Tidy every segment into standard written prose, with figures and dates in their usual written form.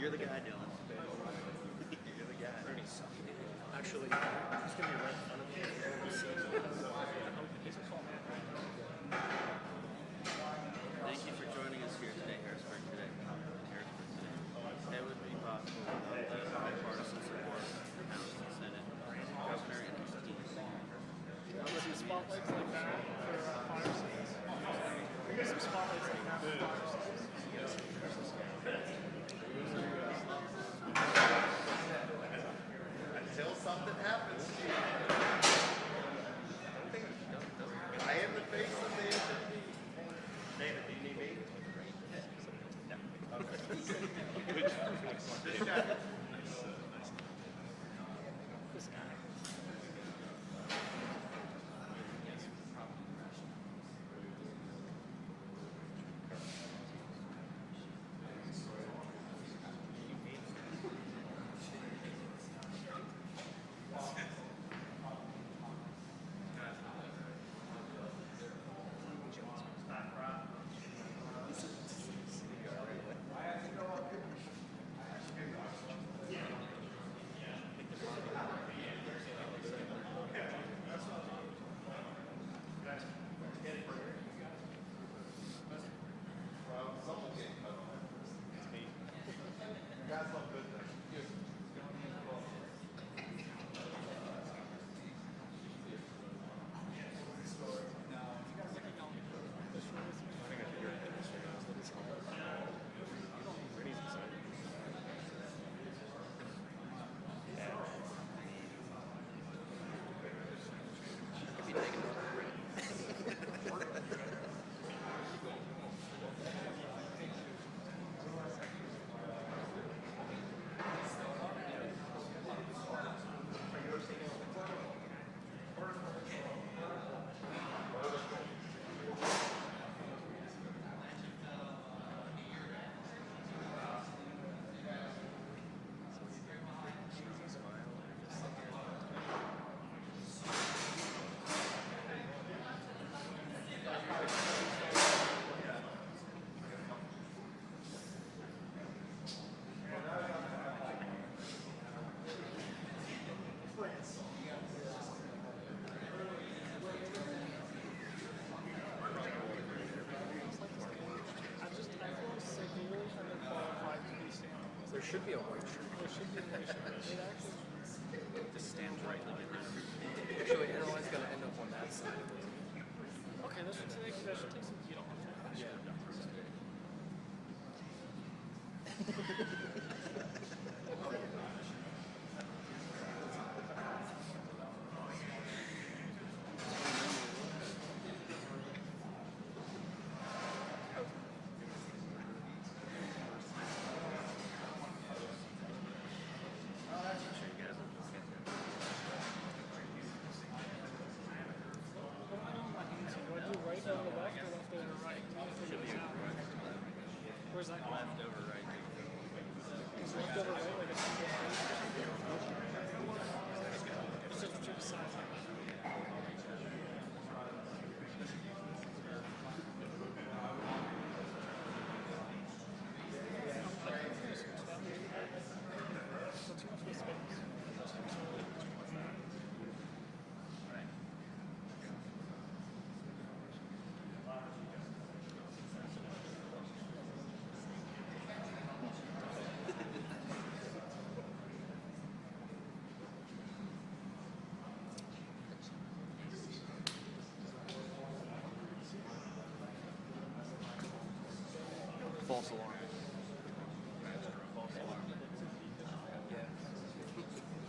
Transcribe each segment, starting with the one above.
You're the guy, Dylan. You're the guy. Actually, he's going to be right in front of me. Thank you for joining us here today, Harrisburg today. It would be possible without the bipartisan support from House and Senate, Governor and his team. Some spotlights like that for fire sales. Some spotlights like that for fire sales. Until something happens. I am the face of the SMB. David, do you need me? No. This guy. This guy. There should be a white shirt. There should be a white shirt. It actually Just stands right in the middle. actually everyone's gonna end up on that side of it. Okay, that should take some heat off. Yeah. Where's that going? Left over right there. Is left over right like a single page? It's just to the side. False alarm. Yeah.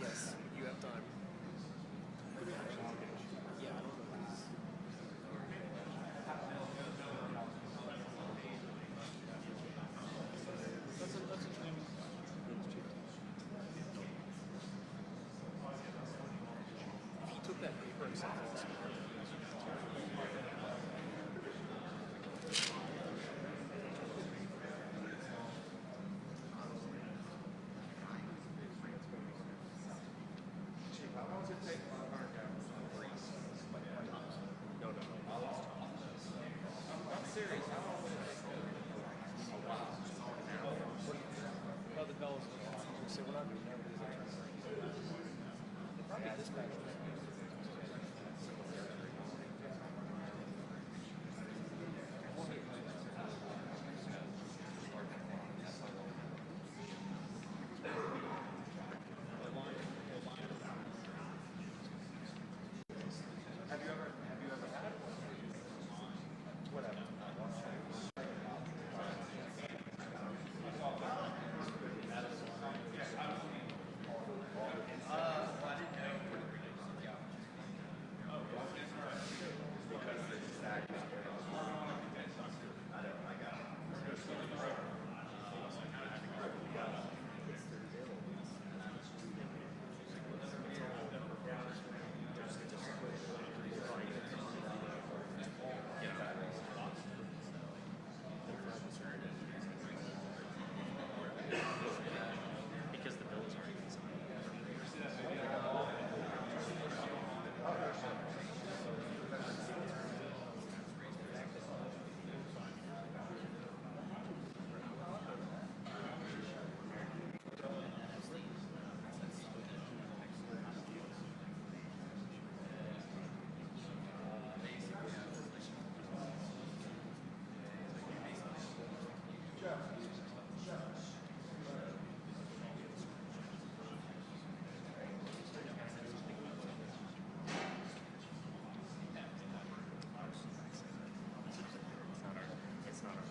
Yes, you have time. Yeah, I don't know. That's a thing. If he took that paper and sent it to me. Oh, the bell Because the bill is already been signed. It's not our.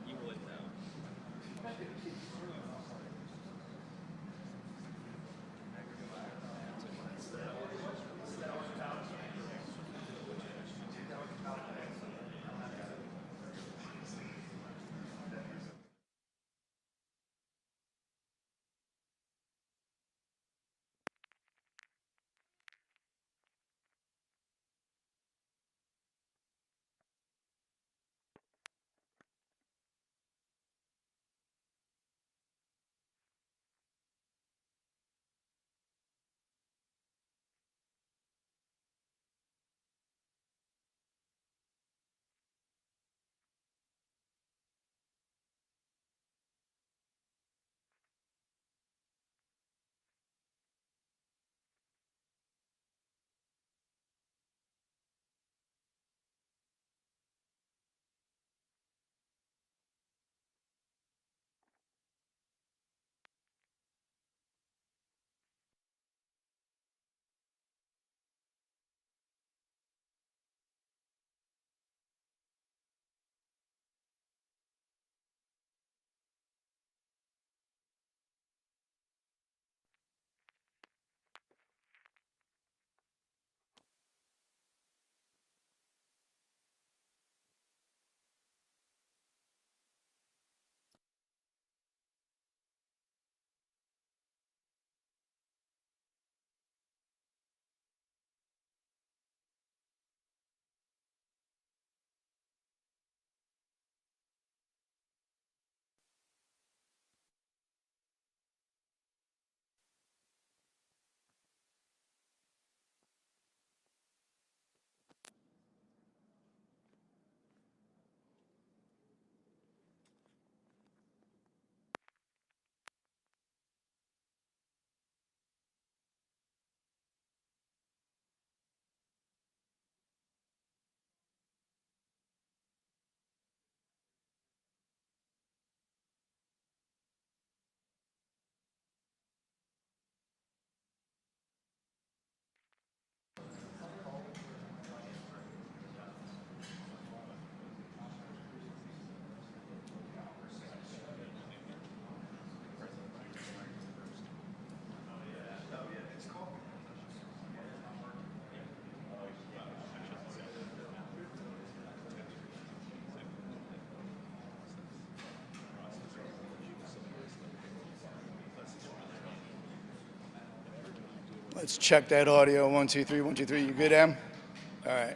You would know. Let's check that audio. 1, 2, 3, 1, 2, 3. You good, Em? All right.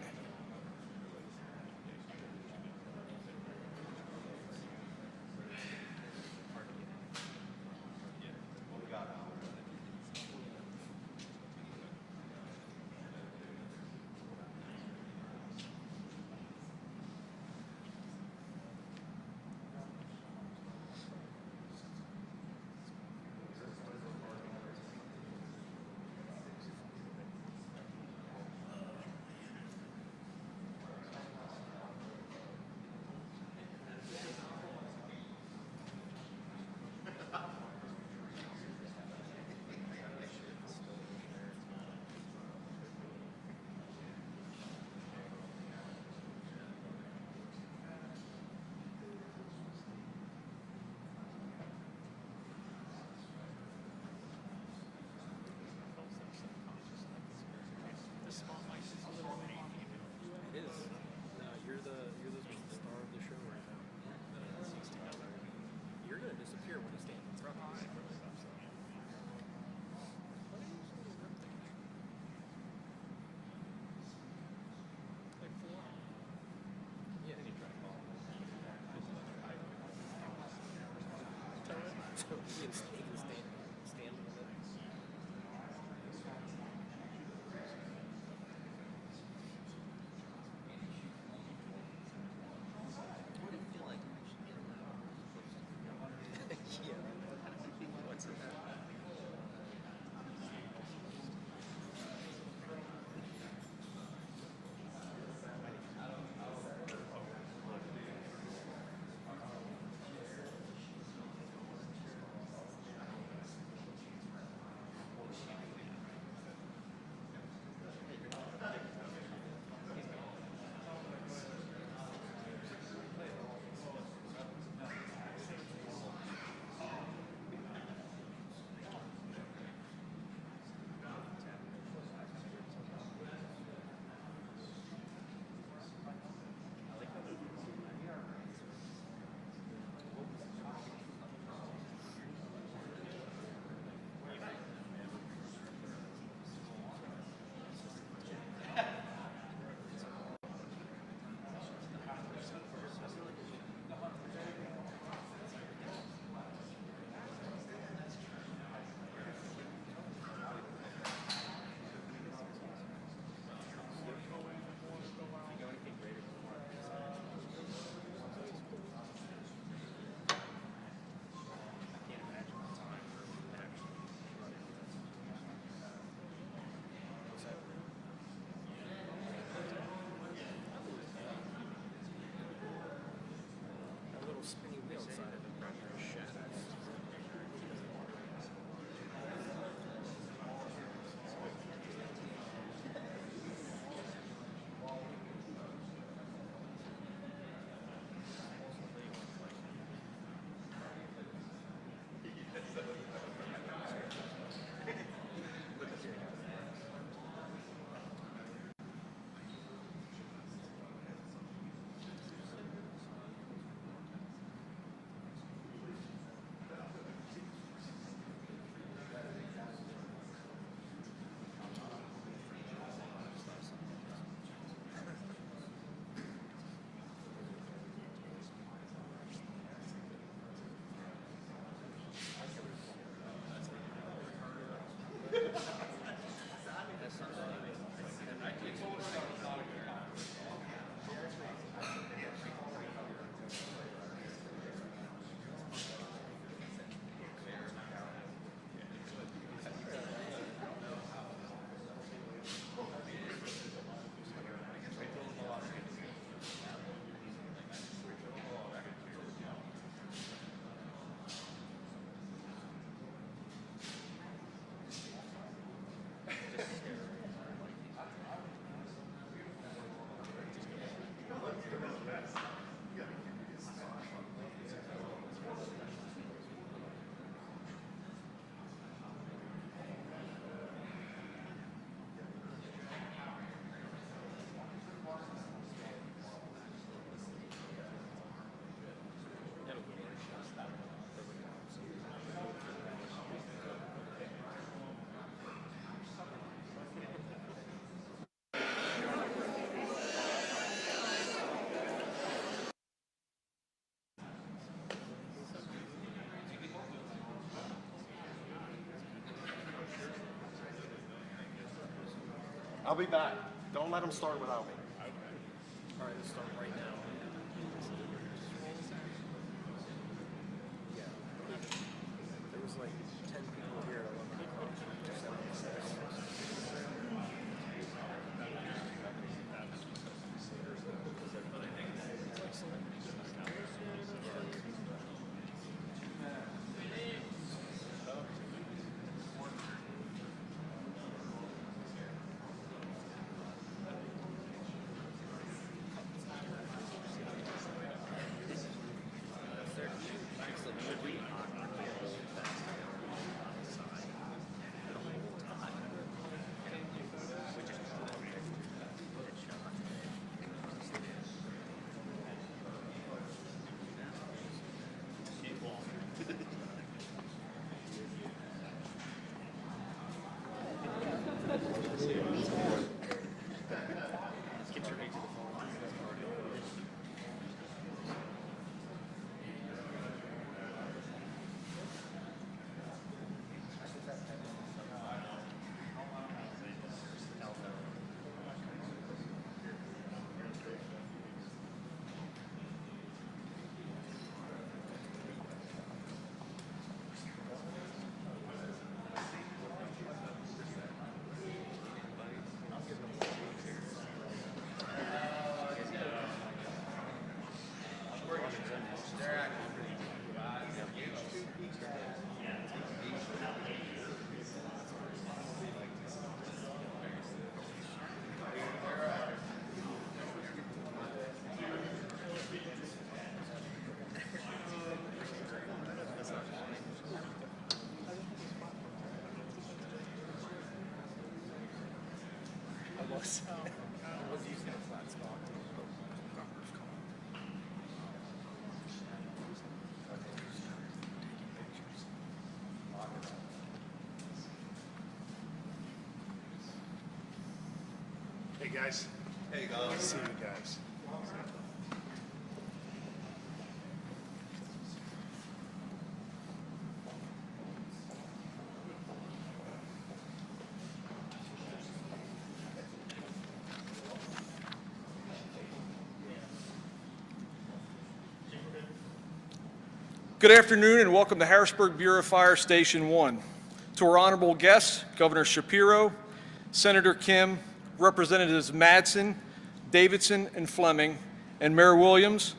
can stand with it. What do you feel like I should get allowed? Yeah. What's it? A little spinny wheel inside of the proper shadows. I'll be back. Don't let them start without me. All right, let's start right now. Yeah. There was like 10 people here at 11 o'clock. Should we? was. Oh, I was using a flat spot. Hey guys. Hey, Good to guys. see you guys. Good afternoon and welcome to Harrisburg Bureau of Fire Station 1. To our honorable guests, Governor Shapiro, Senator Kim, Representatives Madsen, Davidson, and Fleming, and Mayor Williams,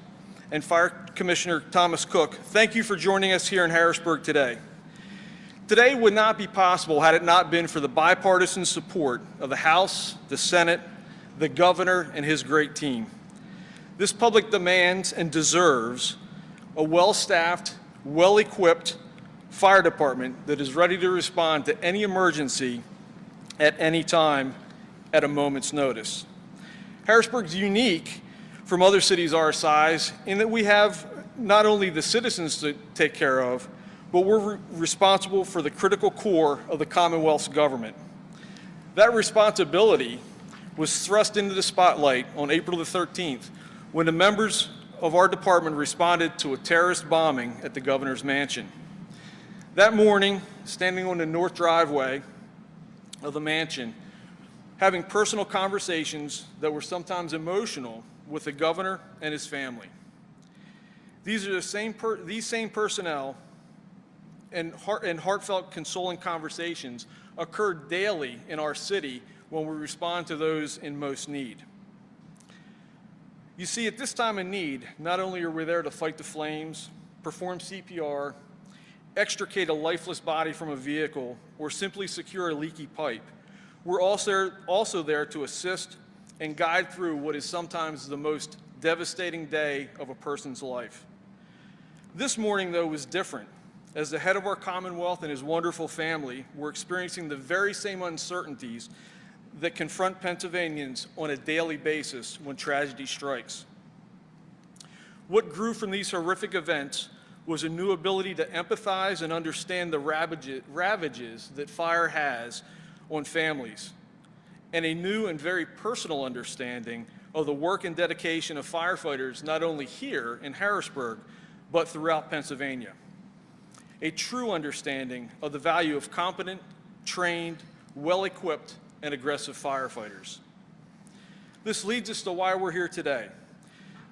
and Fire Commissioner Thomas Cook, thank you for joining us here in Harrisburg today. Today would not be possible had it not been for the bipartisan support of the House, the Senate, the Governor, and his great team. This public demands and deserves a well-staffed, well-equipped fire department that is ready to respond to any emergency at any time at a moment's notice. Harrisburg's unique from other cities our size in that we have not only the citizens to take care of, but we're responsible for the critical core of the Commonwealth's government. That responsibility was thrust into the spotlight on April the 13th when the members of our department responded to a terrorist bombing at the governor's mansion. That morning, standing on the north driveway of the mansion, having personal conversations that were sometimes emotional with the governor and his family. These same personnel and heartfelt consoling conversations occur daily in our city when we respond to those in most need. You see, at this time of need, not only are we there to fight the flames, perform CPR, extricate a lifeless body from a vehicle, or simply secure a leaky pipe, we're also there to assist and guide through what is sometimes the most devastating day of a person's life. This morning, though, was different. As the head of our Commonwealth and his wonderful family, we're experiencing the very same uncertainties that confront Pennsylvanians on a daily basis when tragedy strikes. What grew from these horrific events was a new ability to empathize and understand the ravages that fire has on families, and a new and very personal understanding of the work and dedication of firefighters not only here in Harrisburg, but throughout Pennsylvania. A true understanding of the value of competent, trained, well-equipped, and aggressive firefighters. This leads us to why we're here today.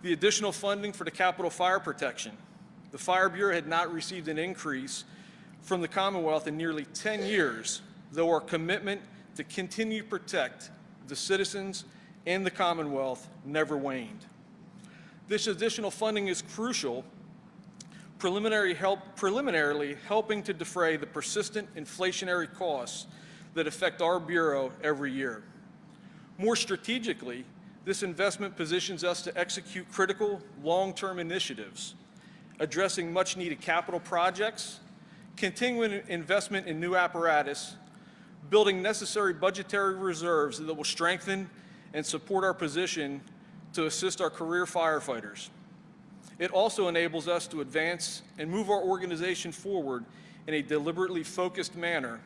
The additional funding for the Capitol Fire Protection. The Fire Bureau had not received an increase from the Commonwealth in nearly 10 years, though our commitment to continue to protect the citizens and the Commonwealth never waned. This additional funding is crucial, preliminarily helping to defray the persistent inflationary costs that affect our Bureau every year. More strategically, this investment positions us to execute critical long-term initiatives, addressing much-needed capital projects, continuing investment in new apparatus, building necessary budgetary reserves that will strengthen and support our position to assist our career firefighters. It also enables us to advance and move our organization forward in a deliberately focused manner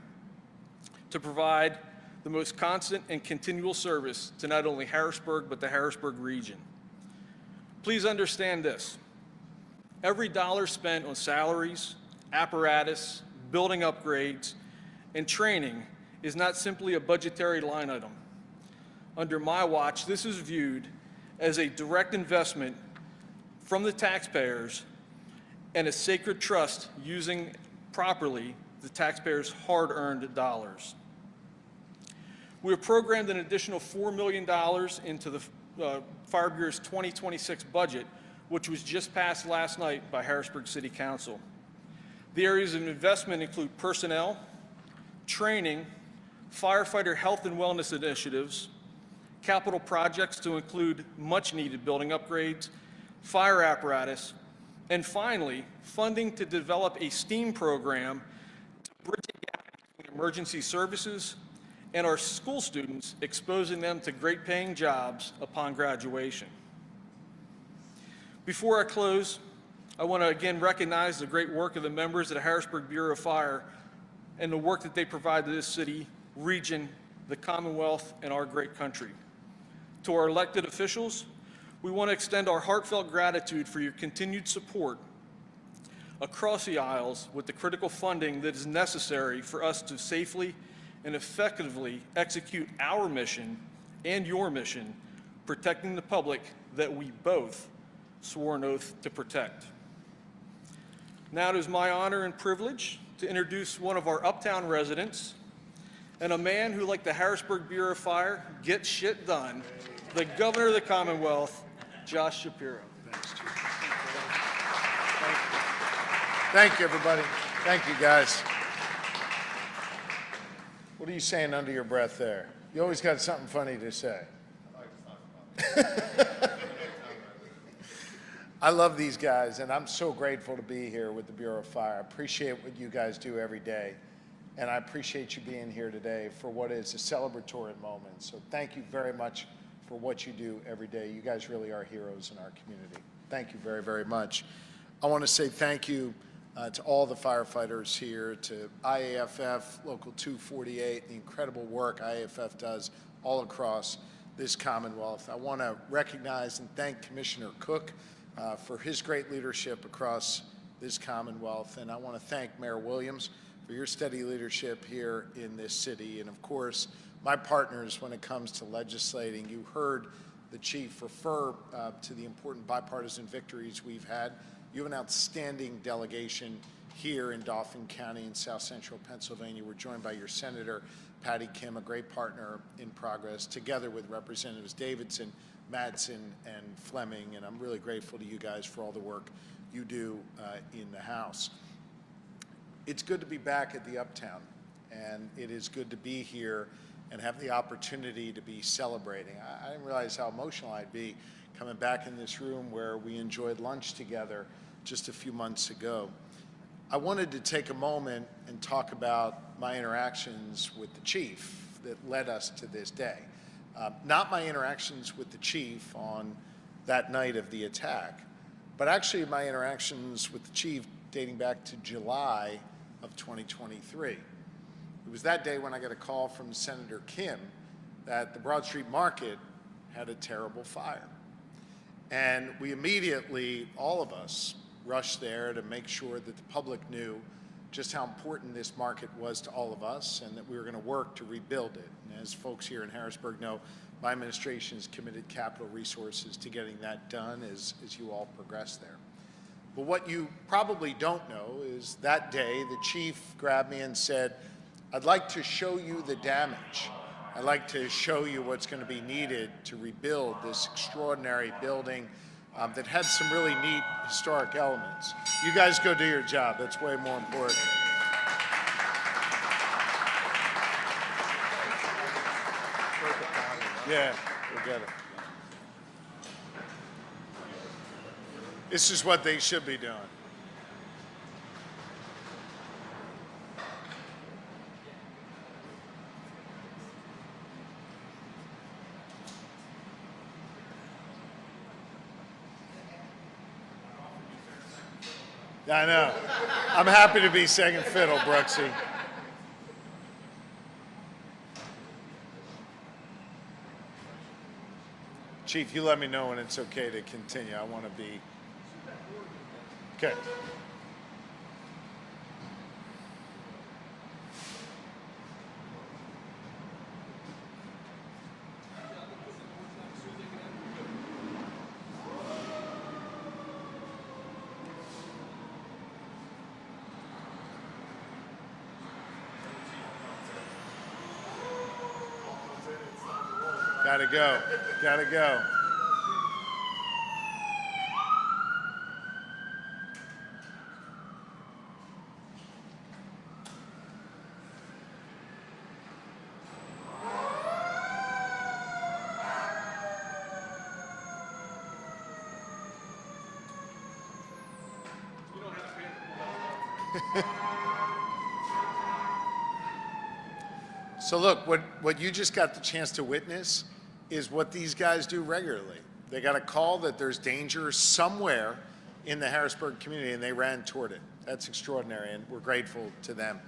to provide the most constant and continual service to not only Harrisburg, but the Harrisburg region. Please understand this. Every dollar spent on salaries, apparatus, building upgrades, and training is not simply a budgetary line item. Under my watch, this is viewed as a direct investment from the taxpayers and a sacred trust using properly the taxpayers' hard-earned dollars. We have programmed an additional $4 million into the Fire Bureau's 2026 budget, which was just passed last night by Harrisburg City Council. The areas of investment include personnel, training, firefighter health and wellness initiatives, capital projects to include much-needed building upgrades, fire apparatus, and finally, funding to develop a STEAM program to bridge the gap between emergency services and our school students, exposing them to great paying jobs upon graduation. Before I close, I want to again recognize the great work of the members of the Harrisburg Bureau of Fire and the work that they provide to this city, region, the Commonwealth, and our great country. To our elected officials, we want to extend our heartfelt gratitude for your continued support across the aisles with the critical funding that is necessary for us to safely and effectively execute our mission and your mission, protecting the public that we both swore an oath to protect. Now it is my honor and privilege to introduce one of our Uptown residents and a man who, like the Harrisburg Bureau of Fire, gets shit done, the Governor of the Commonwealth, Josh Shapiro. Thanks, Chief. Thank you, everybody. Thank you, guys. What are you saying under your breath there? You always got something funny to say. I love these guys, and I'm so grateful to be here with the Bureau of Fire. I appreciate what you guys do every day, and I appreciate you being here today for what is a celebratory moment. So thank you very much for what you do every day. You guys really are heroes in our community. Thank you very, very much. I want to say thank you to all the firefighters here, to IAFF, Local 248, the incredible work IAFF does all across this Commonwealth. I want to recognize and thank Commissioner Cook for his great leadership across this Commonwealth. And I want to thank Mayor Williams for your steady leadership here in this city. And of course, my partners when it comes to legislating. You heard the Chief refer to the important bipartisan victories we've had. You have an outstanding delegation here in Dauphin County in South Central Pennsylvania. We're joined by your Senator, Patty Kim, a great partner in progress, together with Representatives Davidson, Madsen, and Fleming. And I'm really grateful to you guys for all the work you do in the House. It's good to be back at the Uptown, and it is good to be here and have the opportunity to be celebrating. I didn't realize how emotional I'd be coming back in this room where we enjoyed lunch together just a few months ago. I wanted to take a moment and talk about my interactions with the Chief that led us to this day. Not my interactions with the Chief on that night of the attack, but actually my interactions with the Chief dating back to July of 2023. It was that day when I got a call from Senator Kim that the Broad Street Market had a terrible fire. And we immediately, all of us, rushed there to make sure that the public knew just how important this market was to all of us and that we were going to work to rebuild it. And as folks here in Harrisburg know, my administration has committed capital resources to getting that done as you all progress there. But what you probably don't know is that day the Chief grabbed me and said, "I'd like to show you the damage. I'd like to show you what's going to be needed to rebuild this extraordinary building that had some really neat historic elements. You guys go do your job. That's way more important." Yeah, we'll get it. This is what they should be doing. I know. I'm happy to be second fiddle, Brooksy. Chief, you let me know when it's okay to continue. I want to be... Okay. Gotta go. Gotta go. So look, what you just got the chance to witness is what these guys do regularly. They got a call that there's danger somewhere in the Harrisburg community, and they ran toward it. That's extraordinary, and we're grateful to them.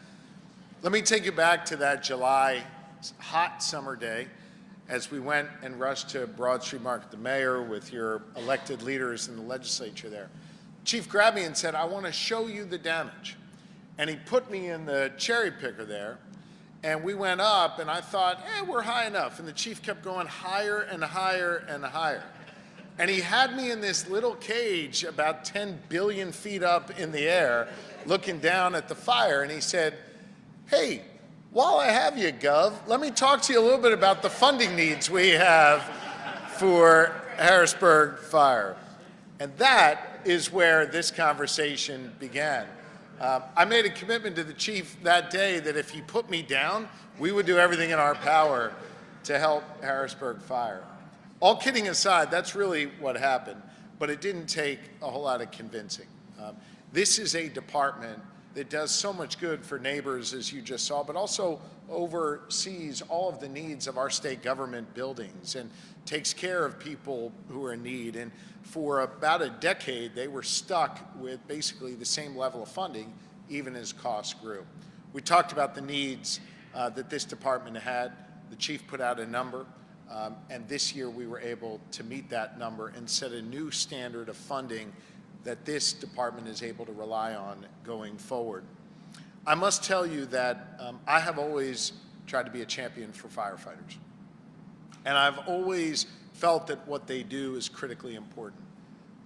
Let me take you back to that July hot summer day as we went and rushed to Broad Street Market, the mayor with your elected leaders in the legislature there. Chief grabbed me and said, I want to show you the damage. And he put me in the cherry picker there, and we went up, and I thought, we're high enough. And the chief kept going higher and higher and higher. And he had me in this little cage about 10 billion feet up in the air, looking down at the fire, and he said, hey, while I have you, Gov, let me talk to you a little bit about the funding needs we have for Harrisburg Fire. And that is where this conversation began. I made a commitment to the chief that day that if he put me down, we would do everything in our power to help Harrisburg Fire. All kidding aside, that's really what happened, but it didn't take a whole lot of convincing. This is a department that does so much good for neighbors, as you just saw, but also oversees all of the needs of our state government buildings and takes care of people who are in need. And for about a decade, they were stuck with basically the same level of funding, even as costs grew. We talked about the needs that this department had. The chief put out a number, and this year we were able to meet that number and set a new standard of funding that this department is able to rely on going forward. I must tell you that I have always tried to be a champion for firefighters. And I've always felt that what they do is critically important.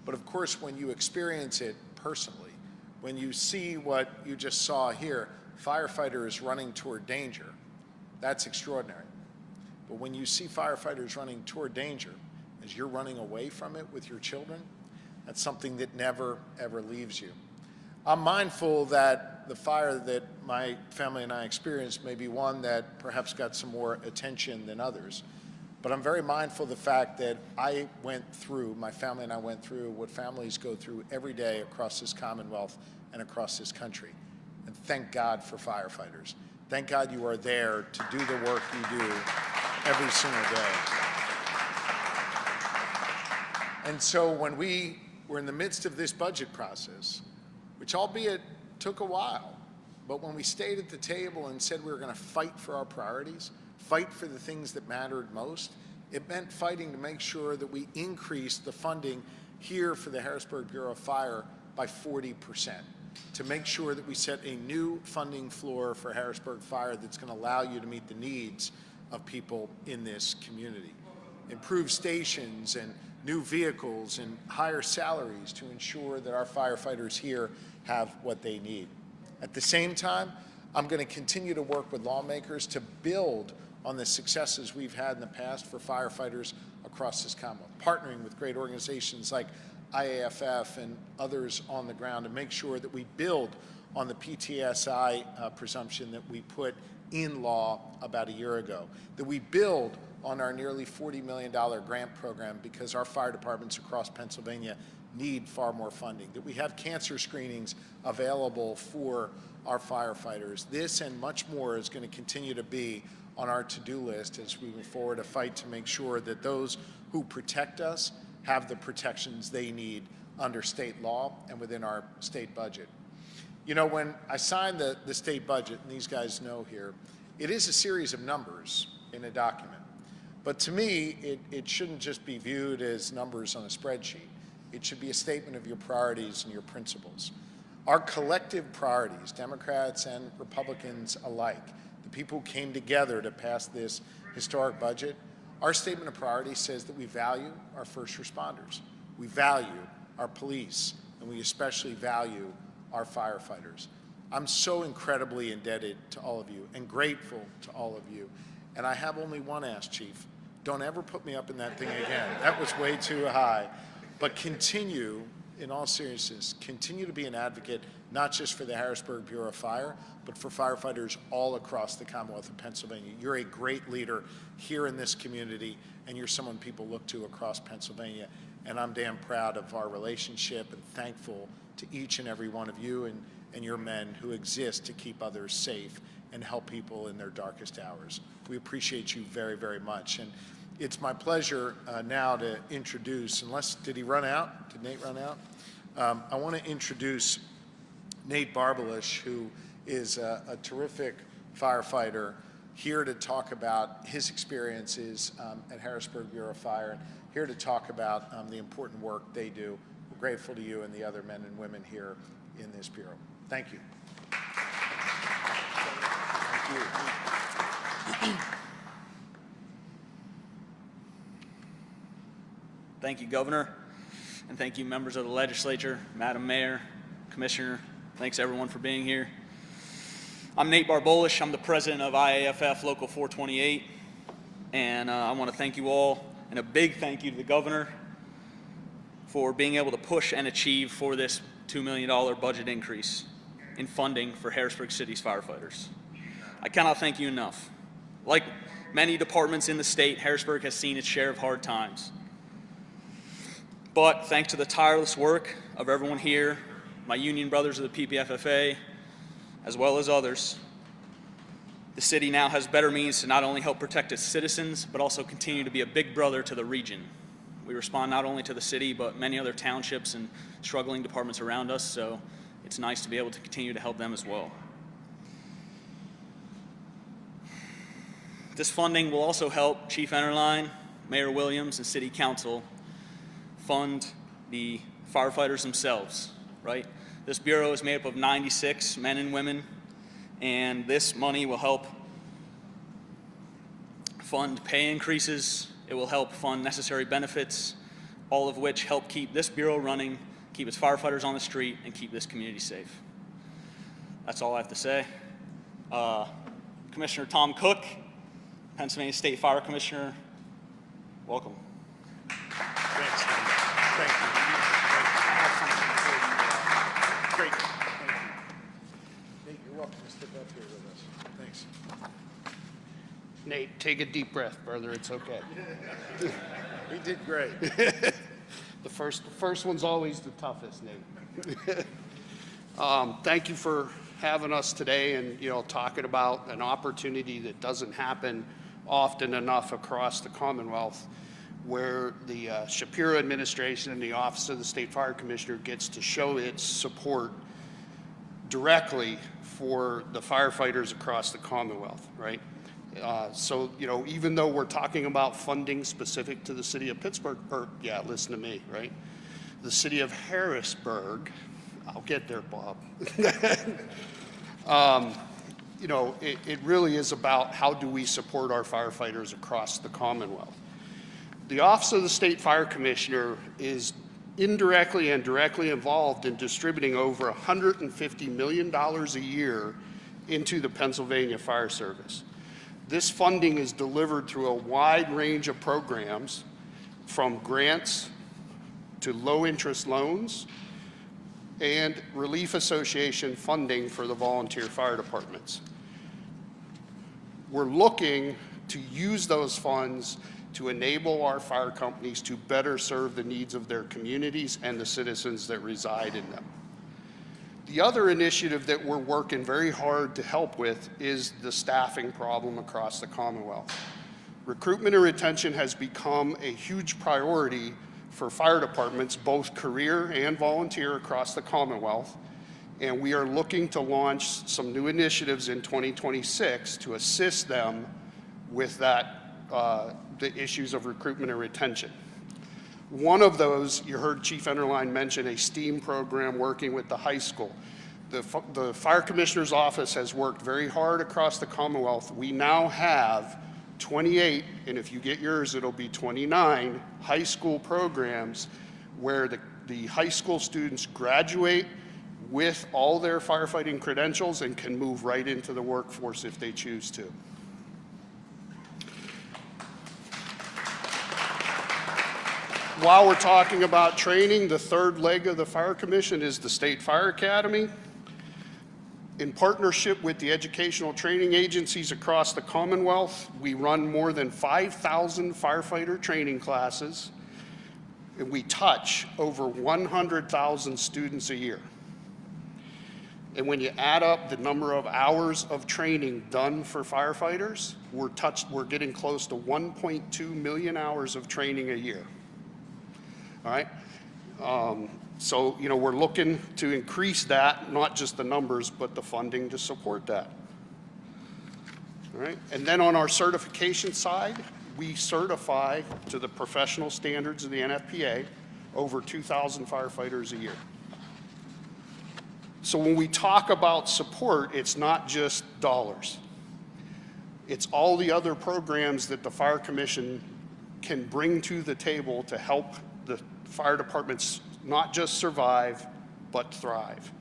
But of course, when you experience it personally, when you see what you just saw here, firefighters running toward danger, that's extraordinary. But when you see firefighters running toward danger, as you're running away from it with your children, that's something that never, ever leaves you. I'm mindful that the fire that my family and I experienced may be one that perhaps got some more attention than others. But I'm very mindful of the fact that my family and I went through what families go through every day across this Commonwealth and across this country. And thank God for firefighters. Thank God you are there to do the work you do every single day. And so when we were in the midst of this budget process, which albeit took a while, but when we stayed at the table and said we were going to fight for our priorities, fight for the things that mattered most, it meant fighting to make sure that we increased the funding here for the Harrisburg Bureau of Fire by 40%, to make sure that we set a new funding floor for Harrisburg Fire that's going to allow you to meet the needs of people in this community. Improve stations and new vehicles and higher salaries to ensure that our firefighters here have what they need. At the same time, I'm going to continue to work with lawmakers to build on the successes we've had in the past for firefighters across this Commonwealth, partnering with great organizations like IAFF and others on the ground to make sure that we build on the PTSI presumption that we put in law about a year ago, that we build on our nearly $40 million grant program because our fire departments across Pennsylvania need far more funding, that we have cancer screenings available for our firefighters. This and much more is going to continue to be on our to-do list as we move forward to fight to make sure that those who protect us have the protections they need under state law and within our state budget. You know, when I signed the state budget, and these guys know here, it is a series of numbers in a document. But to me, it shouldn't just be viewed as numbers on a spreadsheet. It should be a statement of your priorities and your principles. Our collective priorities, Democrats and Republicans alike, the people who came together to pass this historic budget, our statement of priorities says that we value our first responders, we value our police, and we especially value our firefighters. I'm so incredibly indebted to all of you and grateful to all of you. And I have only one ask, Chief. Don't ever put me up in that thing again. That was way too high. But continue, in all seriousness, continue to be an advocate, not just for the Harrisburg Bureau of Fire, but for firefighters all across the Commonwealth of Pennsylvania. You're a great leader here in this community, and you're someone people look to across Pennsylvania. And I'm damn proud of our relationship and thankful to each and every one of you. And and your men who exist to keep others safe and help people in their darkest hours. We appreciate you very, very much. And it's my pleasure now to introduce, did he run out? Did Nate run out? I want to introduce Nate Barbalish, who is a terrific firefighter, here to talk about his experiences at Harrisburg Bureau of Fire, and here to talk about the important work they do. We're grateful to you and the other men and women here in this bureau. Thank you. Thank you. Thank you, Governor, and thank you, members of the legislature, Madam Mayor, Commissioner. Thanks, everyone, for being here. I'm Nate Barbolish. I'm the president of IAFF Local 428, and I want to thank you all, and a big thank you to the Governor for being able to push and achieve for this $2 million budget increase in funding for Harrisburg City's firefighters. I cannot thank you enough. Like many departments in the state, Harrisburg has seen its share of hard times. But thanks to the tireless work of everyone here, my union brothers of the PPFFA, as well as others, the city now has better means to not only help protect its citizens, but also continue to be a big brother to the region. We respond not only to the city, but many other townships and struggling departments around us, so it's nice to be able to continue to help them as well. This funding will also help Chief Enterline, Mayor Williams, and City Council fund the firefighters themselves, right? This bureau is made up of 96 men and women, and this money will help fund pay increases. It will help fund necessary benefits, all of which help keep this bureau running, keep its firefighters on the street, and keep this community safe. That's all I have to say. Commissioner Tom Cook, Pennsylvania State Fire Commissioner, welcome. Thanks, Nate. Thank you. Great. Thank you. Nate, you're welcome to step up here with us. Thanks. Nate, take a deep breath, brother. It's okay. We did great. The first one's always the toughest, Nate. Thank you for having us today and, talking about an opportunity that doesn't happen often enough across the Commonwealth, where the Shapiro administration and the Office of the State Fire Commissioner gets to show its support directly for the firefighters across the Commonwealth, right? So, even though we're talking about funding specific to the city of Pittsburgh, listen to me, right? The city of Harrisburg, I'll get there, Bob. It really is about how do we support our firefighters across the Commonwealth. The Office of the State Fire Commissioner is indirectly and directly involved in distributing over $150 million a year into the Pennsylvania Fire Service. This funding is delivered through a wide range of programs, from grants to low-interest loans and Relief Association funding for the volunteer fire departments. We're looking to use those funds to enable our fire companies to better serve the needs of their communities and the citizens that reside in them. The other initiative that we're working very hard to help with is the staffing problem across the Commonwealth. Recruitment and retention has become a huge priority for fire departments, both career and volunteer, across the Commonwealth, and we are looking to launch some new initiatives in 2026 to assist them with that, the issues of recruitment and retention. One of those, you heard Chief Enterline mention a STEAM program working with the high school. The Fire Commissioner's Office has worked very hard across the Commonwealth. We now have 28, and if you get yours, it'll be 29 high school programs where the high school students graduate with all their firefighting credentials and can move right into the workforce if they choose to. While we're talking about training, the third leg of the Fire Commission is the State Fire Academy. In partnership with the educational training agencies across the Commonwealth, we run more than 5,000 firefighter training classes, and we touch over 100,000 students a year. And when you add up the number of hours of training done for firefighters, we're getting close to 1.2 million hours of training a year. All right? So, you know, we're looking to increase that, not just the numbers, but the funding to support that. All right? And then on our certification side, we certify to the professional standards of the NFPA over 2,000 firefighters a year. So when we talk about support, it's not just dollars. It's all the other programs that the Fire Commission can bring to the table to help the fire departments not just survive, but thrive.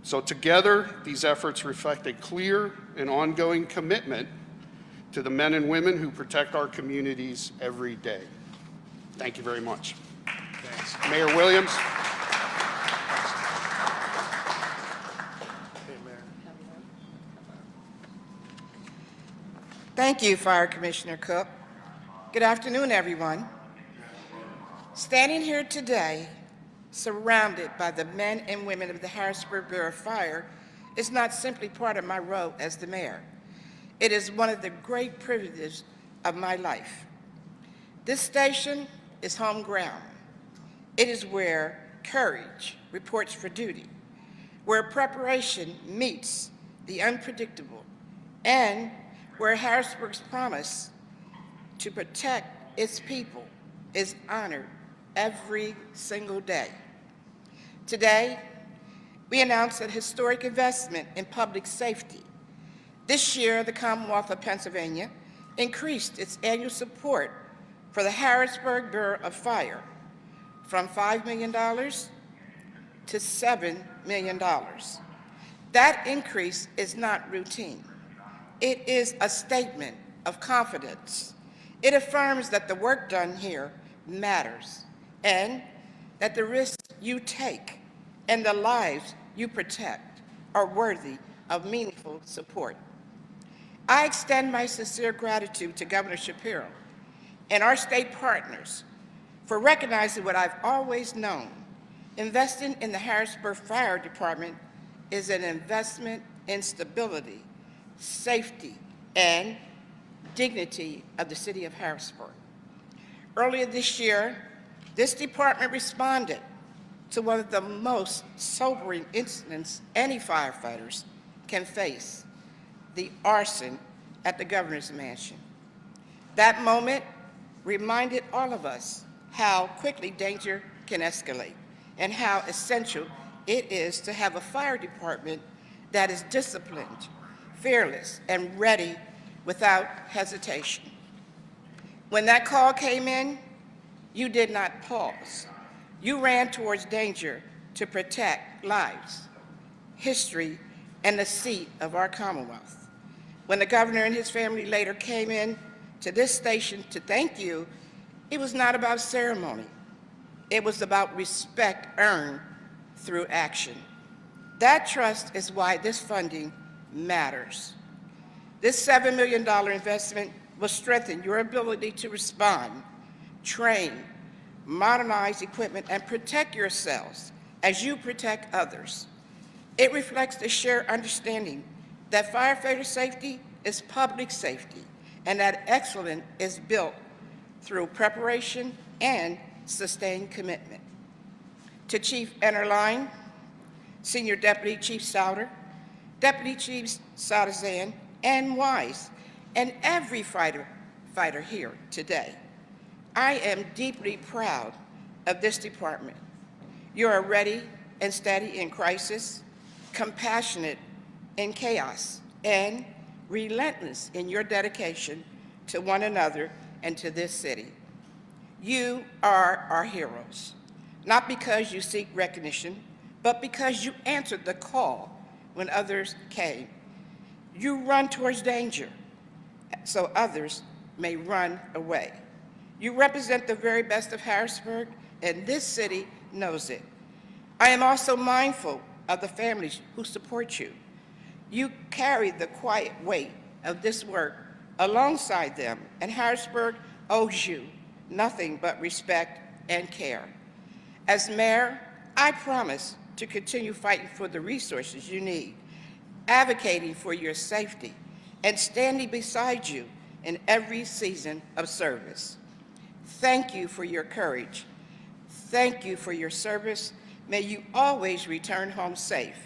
So together, these efforts reflect a clear and ongoing commitment to the men and women who protect our communities every day. Thank you very much. Thanks. Mayor Williams. Thank you, Fire Commissioner Cook. Good afternoon, everyone. Standing here today, surrounded by the men and women of the Harrisburg Bureau of Fire, is not simply part of my role as the mayor. It is one of the great privileges of my life. This station is home ground. It is where courage reports for duty, where preparation meets the unpredictable, and where Harrisburg's promise to protect its people is honored every single day. Today, we announce a historic investment in public safety. This year, the Commonwealth of Pennsylvania increased its annual support for the Harrisburg Bureau of Fire from $5 million to $7 million. That increase is not routine. It is a statement of confidence. It affirms that the work done here matters and that the risks you take and the lives you protect are worthy of meaningful support. I extend my sincere gratitude to Governor Shapiro and our state partners for recognizing what I've always known. Investing in the Harrisburg Fire Department is an investment in stability, safety, and dignity of the city of Harrisburg. Earlier this year, this department responded to one of the most sobering incidents any firefighters can face, the arson at the governor's mansion. That moment reminded all of us how quickly danger can escalate and how essential it is to have a fire department that is disciplined, fearless, and ready without hesitation. When that call came in, you did not pause. You ran towards danger to protect lives, history, and the seat of our Commonwealth. When the governor and his family later came in to this station to thank you, it was not about ceremony. It was about respect earned through action. That trust is why this funding matters. This $7 million investment will strengthen your ability to respond, train, modernize equipment, and protect yourselves as you protect others. It reflects the shared understanding that firefighter safety is public safety and that excellence is built through preparation and sustained commitment. To Chief Enterline, Senior Deputy Chief Souter, Deputy Chiefs Sadazan and Wise, and every fighter here today, I am deeply proud of this department. You are ready and steady in crisis, compassionate in chaos, and relentless in your dedication to one another and to this city. You are our heroes, not because you seek recognition, but because you answered the call when others came. You run towards danger so others may run away. You represent the very best of Harrisburg, and this city knows it. I am also mindful of the families who support you. You carry the quiet weight of this work alongside them, and Harrisburg owes you nothing but respect and care. As mayor, I promise to continue fighting for the resources you need, advocating for your safety, and standing beside you in every season of service. Thank you for your courage. Thank you for your service. May you always return home safe.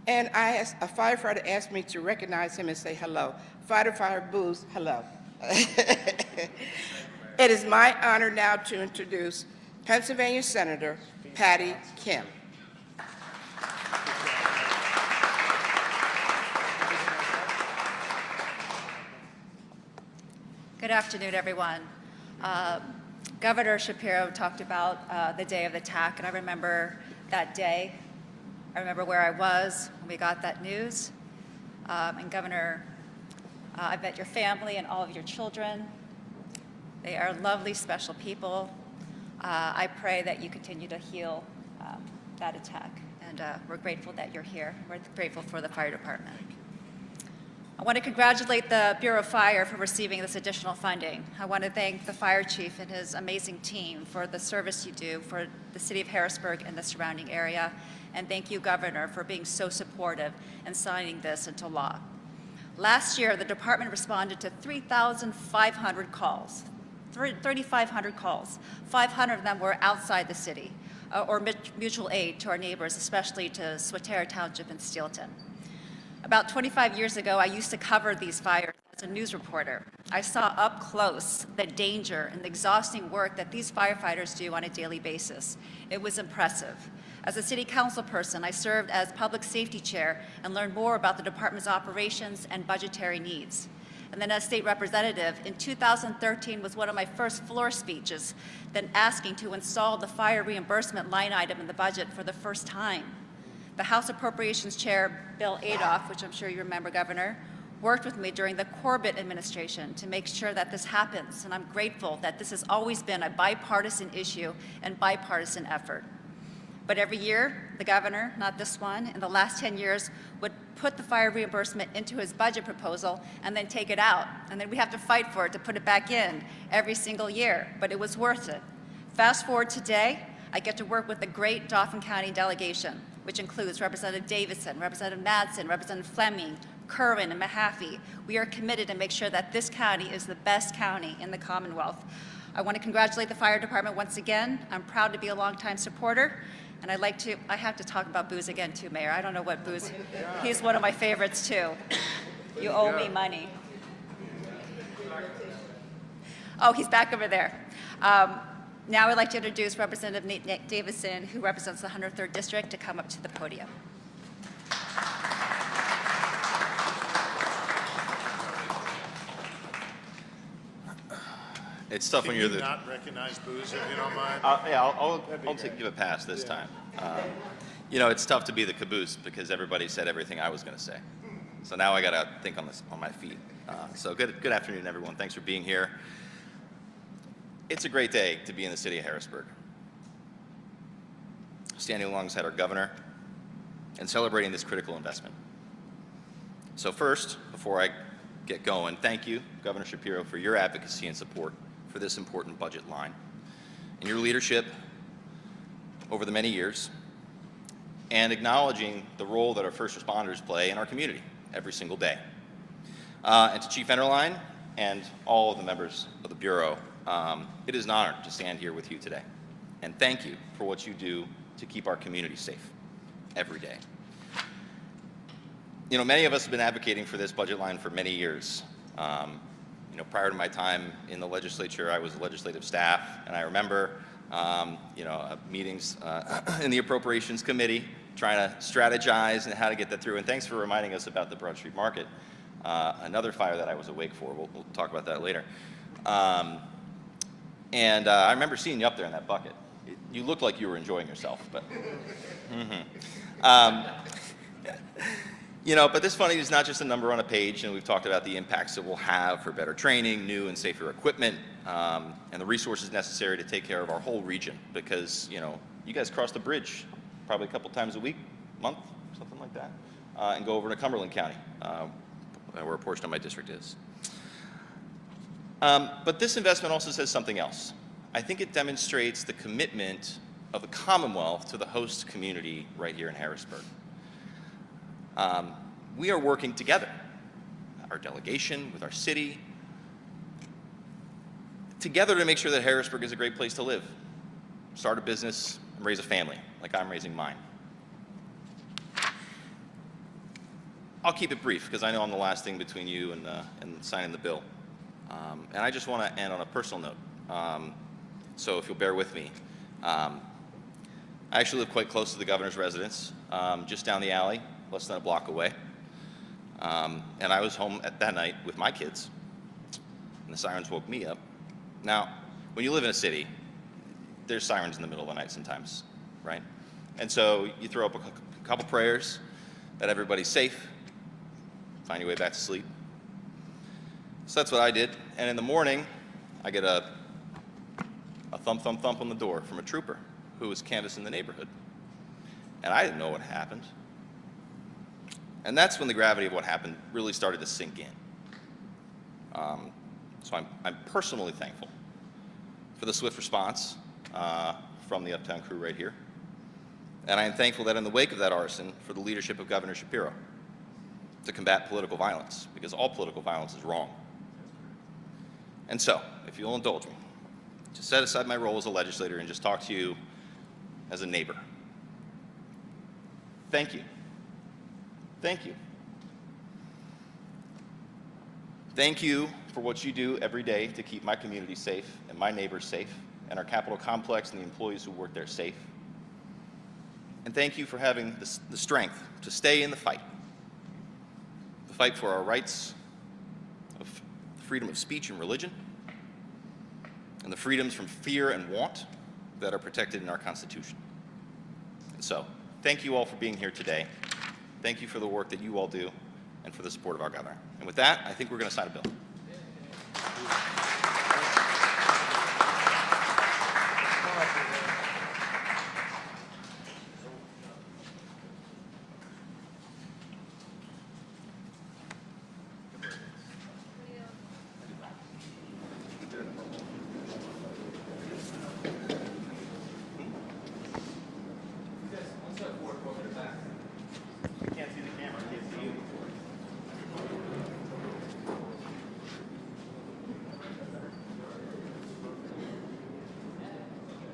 And a firefighter asked me to recognize him and say hello. Firefighter Booz, hello. It is my honor now to introduce Pennsylvania Senator Patty Kim. Good afternoon, everyone. Governor Shapiro talked about the day of the attack, and I remember that day. I remember where I was when we got that news. And Governor, I bet your family and all of your children, they are lovely, special people. I pray that you continue to heal that attack, and we're grateful that you're here. We're grateful for the fire department. I want to congratulate the Bureau of Fire for receiving this additional funding. I want to thank the fire chief and his amazing team for the service you do for the city of Harrisburg and the surrounding area. And thank you, Governor, for being so supportive and signing this into law. Last year, the department responded to 3,500 calls, 3,500 calls. 500 of them were outside the city or mutual aid to our neighbors, especially to Swatara Township and Steelton. About 25 years ago, I used to cover these fires as a news reporter. I saw up close the danger and the exhausting work that these firefighters do on a daily basis. It was impressive. As a city council person, I served as public safety chair and learned more about the department's operations and budgetary needs. And then as state representative, in 2013 was one of my first floor speeches, then asking to install the fire reimbursement line item in the budget for the first time. The House Appropriations Chair, Bill Adolph, which I'm sure you remember, Governor, worked with me during the Corbett administration to make sure that this happens, and I'm grateful that this has always been a bipartisan issue and bipartisan effort. But every year, the governor, not this one, in the last 10 years, would put the fire reimbursement into his budget proposal and then take it out. And then we have to fight for it to put it back in every single year, but it was worth it. Fast forward today, I get to work with the great Dauphin County delegation, which includes Representative Davidson, Representative Madsen, Representative Fleming, Kerwin, and Mahaffey. We are committed to make sure that this county is the best county in the Commonwealth. I want to congratulate the fire department once again. I'm proud to be a longtime supporter. And I have to talk about Booz again too, Mayor. I don't know what Booz, he's one of my favorites too. You owe me money. Oh, he's back over there. Now I'd like to introduce Representative Nate Davison, who represents the 103rd District, to come up to the podium. It's tough when you're the. Not recognize Booz, if you don't mind. Yeah, I'll give a pass this time. You know, it's tough to be the caboose because everybody said everything I was going to say. So now I got to think on my feet. So good afternoon, everyone. Thanks for being here. It's a great day to be in the city of Harrisburg, standing alongside our governor and celebrating this critical investment. So first, before I get going, thank you, Governor Shapiro, for your advocacy and support for this important budget line and your leadership over the many years, and acknowledging the role that our first responders play in our community every single day. And to Chief Enterline and all of the members of the Bureau, it is an honor to stand here with you today. And thank you for what you do to keep our community safe every day. You know, many of us have been advocating for this budget line for many years. You know, prior to my time in the legislature, I was legislative staff, and I remember, meetings in the Appropriations Committee, trying to strategize and how to get that through. And thanks for reminding us about the Broad Street Market, another fire that I was awake for. We'll talk about that later. I remember seeing you up there in that bucket. You looked like you were enjoying yourself, but. You know, but this funding is not just a number on a page, and we've talked about the impacts it will have for better training, new and safer equipment, and the resources necessary to take care of our whole region. Because, you know, you guys cross the bridge probably a couple times a week, month, something like that, and go over to Cumberland County, where a portion of my district is. But this investment also says something else. I think it demonstrates the commitment of the Commonwealth to the host community right here in Harrisburg. We are working together, our delegation with our city, together to make sure that Harrisburg is a great place to live, start a business, and raise a family like I'm raising mine. I'll keep it brief because I know I'm the last thing between you and signing the bill. And I just want to end on a personal note. So if you'll bear with me. I actually live quite close to the governor's residence, just down the alley, less than a block away. And I was home that night with my kids, and the sirens woke me up. Now, when you live in a city, there's sirens in the middle of the night sometimes, right? And so you throw up a couple prayers that everybody's safe, find your way back to sleep. So that's what I did. And in the morning, I get a thump, thump, thump on the door from a trooper who was canvassing the neighborhood. And I didn't know what happened. And that's when the gravity of what happened really started to sink in. So I'm personally thankful for the swift response from the Uptown crew right here. And I am thankful that in the wake of that arson, for the leadership of Governor Shapiro to combat political violence, because all political violence is wrong. And so, if you'll indulge me, to set aside my role as a legislator and just talk to you as a neighbor. Thank you. Thank you. Thank you for what you do every day to keep my community safe and my neighbors safe and our Capitol complex and the employees who work there safe. And thank you for having the strength to stay in the fight for our rights of freedom of speech and religion and the freedoms from fear and want that are protected in our Constitution. And so, thank you all for being here today. Thank you for the work that you all do and for the support of our governor. And with that, I think we're going to sign a bill.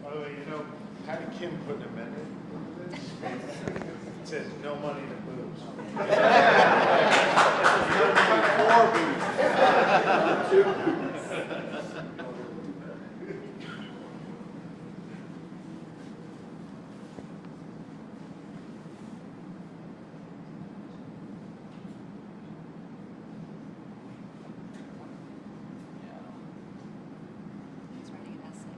By the way, you know, how did Kim put an amendment? It says no money to booze. He's writing an essay.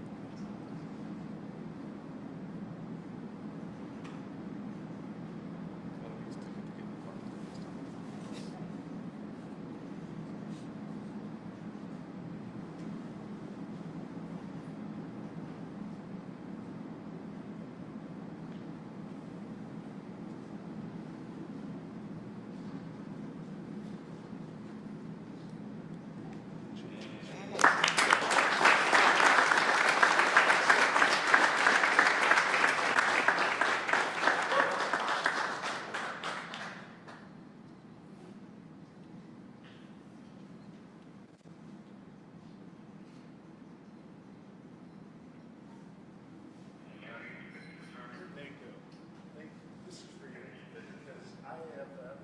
This is for you, because IFF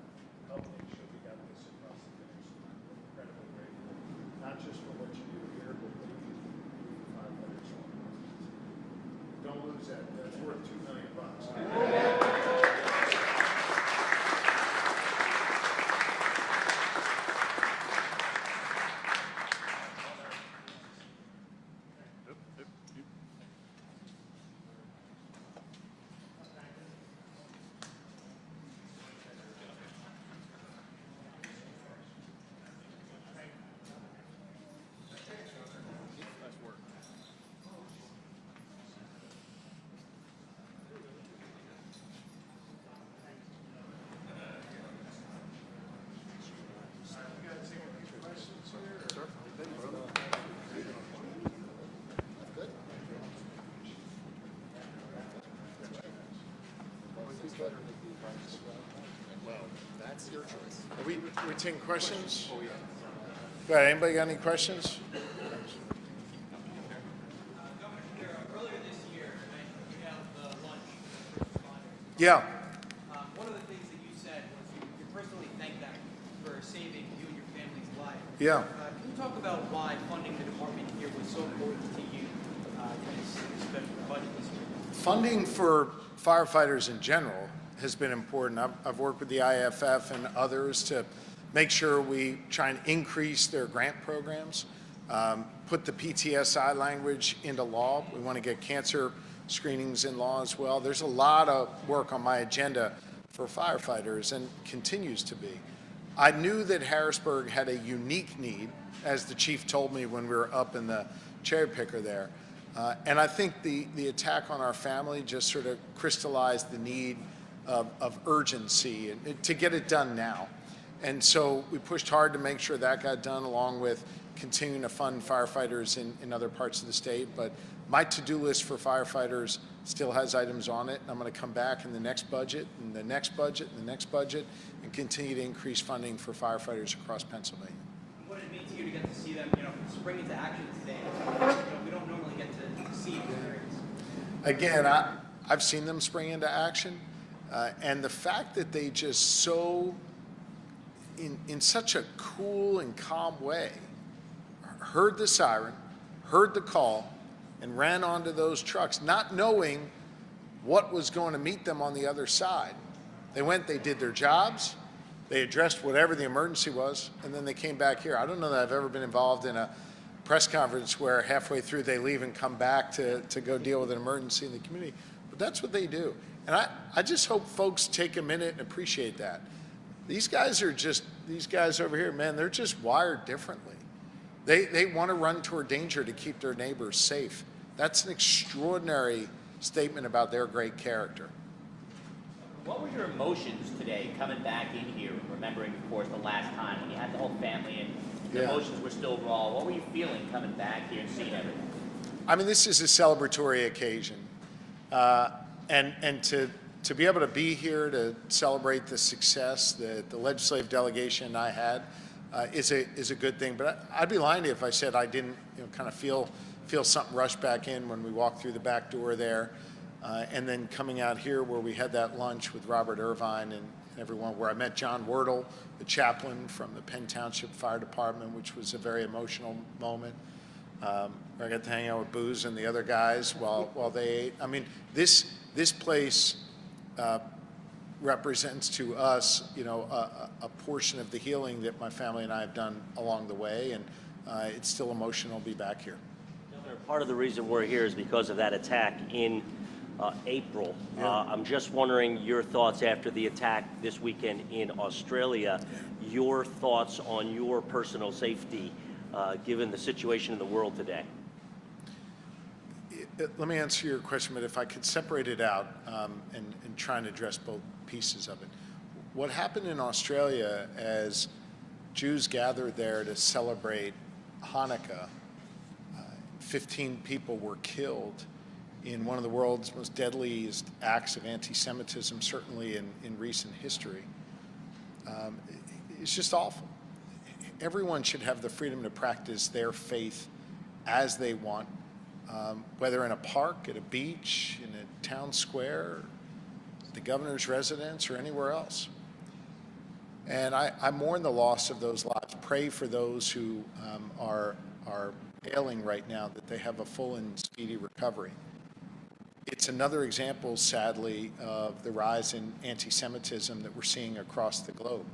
helped make sure we got this across the finish line. We're incredibly grateful, not just for what you do here, but what you do for firefighters. Don't lose that. That's worth $2 million. That's your choice. Are we taking questions? Oh, yeah. Go ahead. Anybody got any questions? Earlier this year, you held the lunch for responders. Yeah. One of the things that you said was you personally thanked them for saving you and your family's life. Yeah. Can you talk about why funding the department here was so important to you in this special budget this year? Funding for firefighters in general has been important. I've worked with the IFF and others to make sure we try and increase their grant programs, put the PTSI language into law. We want to get cancer screenings in law as well. There's a lot of work on my agenda for firefighters and continues to be. I knew that Harrisburg had a unique need, as the chief told me when we were up in the cherry picker there. And I think the attack on our family just sort of crystallized the need of urgency and to get it done now. And so we pushed hard to make sure that got done, along with continuing to fund firefighters in other parts of the state. But my to-do list for firefighters still has items on it. I'm going to come back in the next budget, and the next budget, and the next budget, and continue to increase funding for firefighters across Pennsylvania. What did it mean to you to get to see them, spring into action today? We don't normally get to see these areas. Again, I've seen them spring into action, and the fact that they just so, in such a cool and calm way, heard the siren, heard the call, and ran onto those trucks, not knowing what was going to meet them on the other side. They went, they did their jobs, they addressed whatever the emergency was, and then they came back here. I don't know that I've ever been involved in a press conference where halfway through they leave and come back to go deal with an emergency in the community, but that's what they do. And I just hope folks take a minute and appreciate that. These guys over here, man, they're just wired differently. They want to run toward danger to keep their neighbors safe. That's an extraordinary statement about their great character. What were your emotions today coming back in here, remembering, of course, the last time when you had the whole family and the emotions were still raw? What were you feeling coming back here and seeing everything? I mean, this is a celebratory occasion. And to be able to be here to celebrate the success that the legislative delegation I had is a good thing. But I'd be lying to you if I said I didn't kind of feel something rush back in when we walked through the back door there. And then coming out here where we had that lunch with Robert Irvine and everyone, where I met John Wordle, the chaplain from the Penn Township Fire Department, which was a very emotional moment. Where I got to hang out with Booz and the other guys while they ate. I mean, this place represents to us, a portion of the healing that my family and I have done along the way, and it's still emotional to be back here. Governor, part of the reason we're here is because of that attack in April. Yeah. I'm just wondering your thoughts after the attack this weekend in Australia, your thoughts on your personal safety given the situation in the world today. Let me answer your question, but if I could separate it out and try and address both pieces of it. What happened in Australia as Jews gathered there to celebrate Hanukkah, 15 people were killed in one of the world's most deadliest acts of anti-Semitism, certainly in recent history. It's just awful. Everyone should have the freedom to practice their faith as they want, whether in a park, at a beach, in a town square, the governor's residence, or anywhere else. And I mourn the loss of those lives. Pray for those who are ailing right now, that they have a full and speedy recovery. It's another example, sadly, of the rise in anti-Semitism that we're seeing across the globe.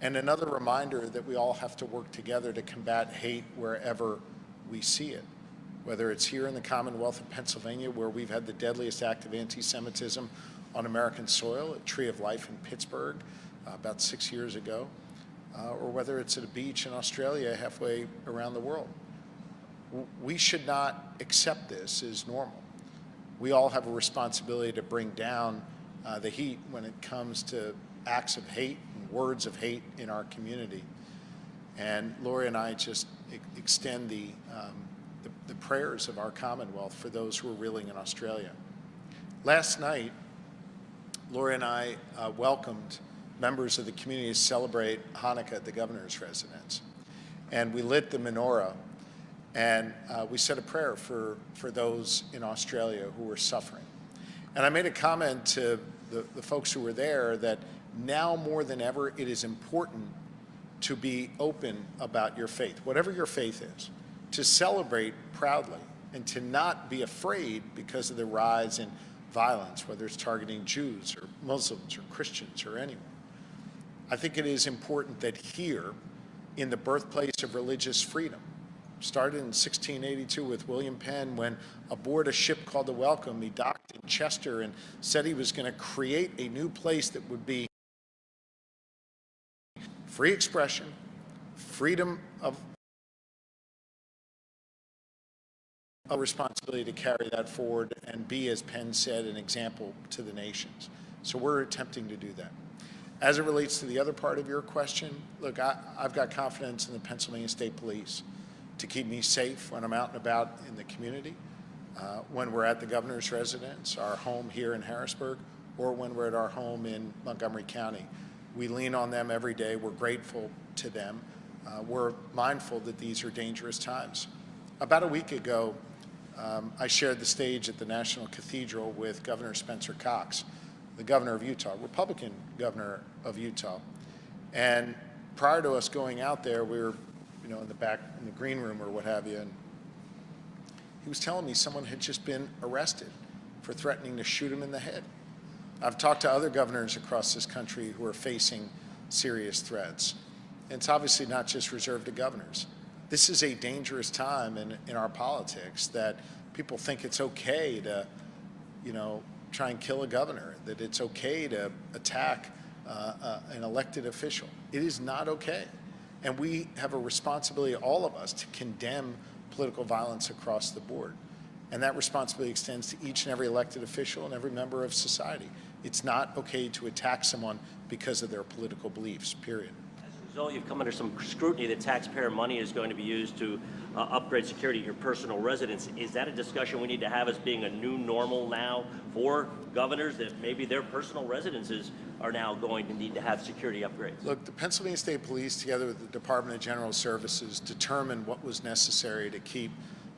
And another reminder that we all have to work together to combat hate wherever we see it, whether it's here in the Commonwealth of Pennsylvania, where we've had the deadliest act of anti-Semitism on American soil, at Tree of Life in Pittsburgh about 6 years ago, or whether it's at a beach in Australia halfway around the world. We should not accept this as normal. We all have a responsibility to bring down the heat when it comes to acts of hate and words of hate in our community. And Lori and I just extend the prayers of our Commonwealth for those who are reeling in Australia. Last night, Lori and I welcomed members of the community to celebrate Hanukkah at the governor's residence. And we lit the menorah, and we said a prayer for those in Australia who were suffering. And I made a comment to the folks who were there that now more than ever, it is important to be open about your faith, whatever your faith is, to celebrate proudly and to not be afraid because of the rise in violence, whether it's targeting Jews or Muslims or Christians or anyone. I think it is important that here, in the birthplace of religious freedom, started in 1682 with William Penn, when aboard a ship called the Welcome, he docked in Chester and said he was going to create a new place that would be free expression, freedom of a responsibility to carry that forward and be, as Penn said, an example to the nations. So we're attempting to do that. As it relates to the other part of your question, look, I've got confidence in the Pennsylvania State Police to keep me safe when I'm out and about in the community, when we're at the governor's residence, our home here in Harrisburg, or when we're at our home in Montgomery County. We lean on them every day. We're grateful to them. We're mindful that these are dangerous times. About a week ago, I shared the stage at the National Cathedral with Governor Spencer Cox, the governor of Utah, Republican governor of Utah. And prior to us going out there, we were, in the back, in the green room or what have you, and he was telling me someone had just been arrested for threatening to shoot him in the head. I've talked to other governors across this country who are facing serious threats. And it's obviously not just reserved to governors. This is a dangerous time in our politics that people think it's okay to, try and kill a governor, that it's okay to attack an elected official. It is not okay. And we have a responsibility, all of us, to condemn political violence across the board. And that responsibility extends to each and every elected official and every member of society. It's not okay to attack someone because of their political beliefs, period. As a result, you've come under some scrutiny that taxpayer money is going to be used to upgrade security at your personal residence. Is that a discussion we need to have as being a new normal now for governors, that maybe their personal residences are now going to need to have security upgrades? Look, the Pennsylvania State Police, together with the Department of General Services, determined what was necessary to keep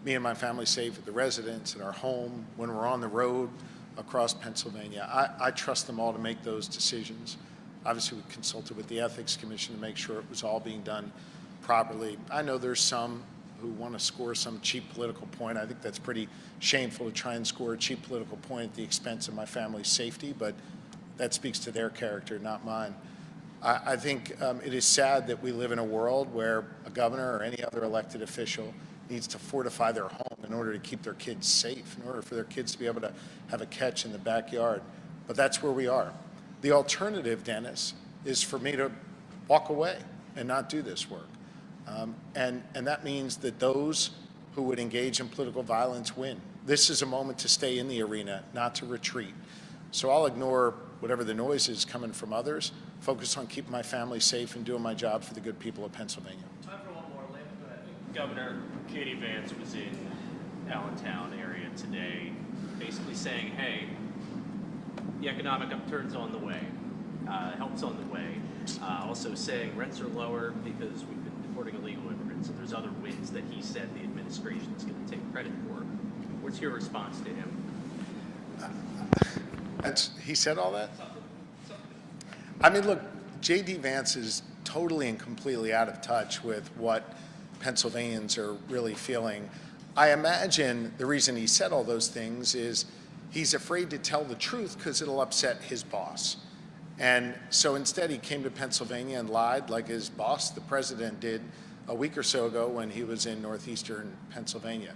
me and my family safe at the residence, at our home, when we're on the road across Pennsylvania. I trust them all to make those decisions. Obviously, we consulted with the Ethics Commission to make sure it was all being done properly. I know there's some who want to score some cheap political point. I think that's pretty shameful to try and score a cheap political point at the expense of my family's safety, but that speaks to their character, not mine. I think it is sad that we live in a world where a governor or any other elected official needs to fortify their home in order to keep their kids safe, in order for their kids to be able to have a catch in the backyard. But that's where we are. The alternative, Dennis, is for me to walk away and not do this work. And that means that those who would engage in political violence win. This is a moment to stay in the arena, not to retreat. So I'll ignore whatever the noise is coming from others, focus on keeping my family safe and doing my job for the good people of Pennsylvania. Time for one more. Governor Katie Vance was in Allentown area today, basically saying, hey, the economic upturn's on the way, help's on the way. Also saying rents are lower because we've been deporting illegal immigrants, and there's other wins that he said the administration is going to take credit for. What's your response to him? He said all that? I mean, look, J.D. Vance is totally and completely out of touch with what Pennsylvanians are really feeling. I imagine the reason he said all those things is he's afraid to tell the truth because it'll upset his boss. And so instead he came to Pennsylvania and lied like his boss, the president, did a week or so ago when he was in northeastern Pennsylvania.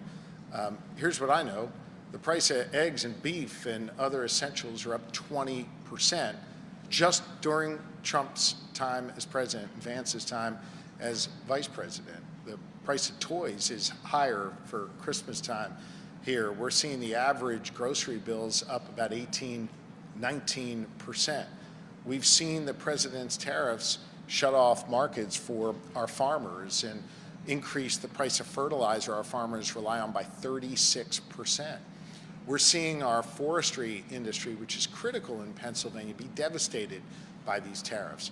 Here's what I know. The price of eggs and beef and other essentials are up 20% just during Trump's time as president and Vance's time as vice president. The price of toys is higher for Christmas time here. We're seeing the average grocery bills up about 18, 19%. We've seen the president's tariffs shut off markets for our farmers and increase the price of fertilizer our farmers rely on by 36%. We're seeing our forestry industry, which is critical in Pennsylvania, be devastated by these tariffs.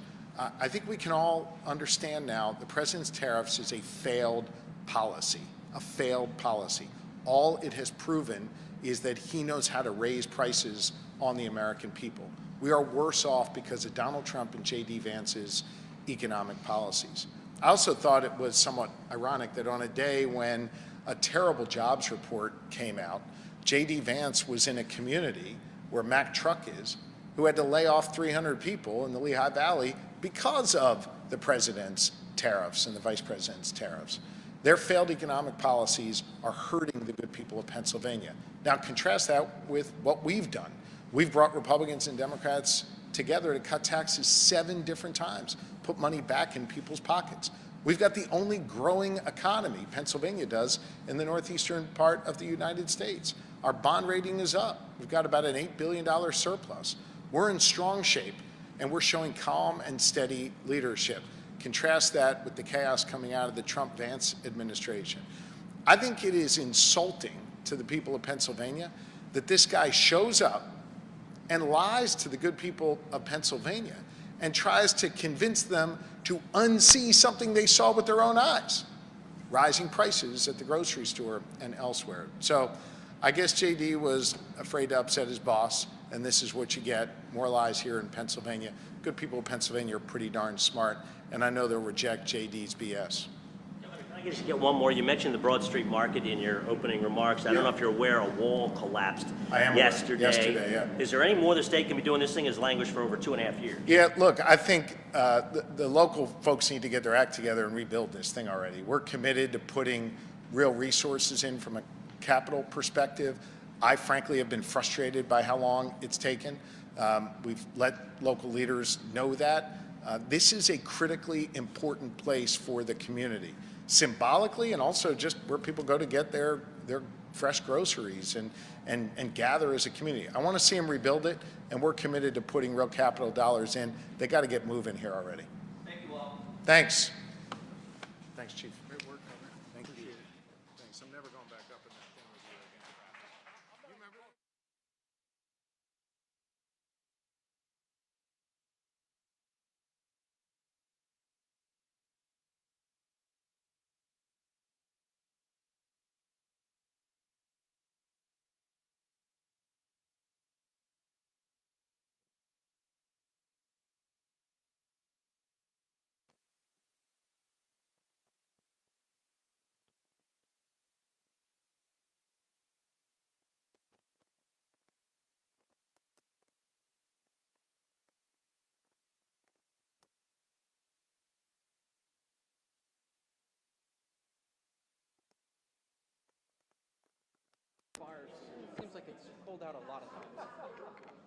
I think we can all understand now the president's tariffs is a failed policy, a failed policy. All it has proven is that he knows how to raise prices on the American people. We are worse off because of Donald Trump and J.D. Vance's economic policies. I also thought it was somewhat ironic that on a day when a terrible jobs report came out, J.D. Vance was in a community where Mack Truck is, who had to lay off 300 people in the Lehigh Valley because of the president's tariffs and the vice president's tariffs. Their failed economic policies are hurting the good people of Pennsylvania. Now contrast that with what we've done. We've brought Republicans and Democrats together to cut taxes 7 different times, put money back in people's pockets. We've got the only growing economy, Pennsylvania does, in the northeastern part of the United States. Our bond rating is up. We've got about an $8 billion surplus. We're in strong shape, and we're showing calm and steady leadership. Contrast that with the chaos coming out of the Trump-Vance administration. I think it is insulting to the people of Pennsylvania that this guy shows up and lies to the good people of Pennsylvania and tries to convince them to unsee something they saw with their own eyes, rising prices at the grocery store and elsewhere. So I guess JD was afraid to upset his boss, and this is what you get, more lies here in Pennsylvania. Good people of Pennsylvania are pretty darn smart, and I know they'll reject JD's BS. I guess you get one more. You mentioned the Broad Street Market in your opening remarks. I don't know if you're aware a wall collapsed yesterday. Yeah. Is there any more the state can be doing? This thing has languished for over 2.5 years. Yeah, look, I think the local folks need to get their act together and rebuild this thing already. We're committed to putting real resources in from a capital perspective. I frankly have been frustrated by how long it's taken. We've let local leaders know that. This is a critically important place for the community, symbolically and also just where people go to get their fresh groceries and gather as a community. I want to see them rebuild it, and we're committed to putting real capital dollars in. They got to get moving here already. Thank you all. Thanks. Thanks, Chief. Great work, Governor. Thank you. Appreciate it. Thanks. I'm never going back up in that thing with you again. You remember? Fires, it seems like it's pulled out a lot of times.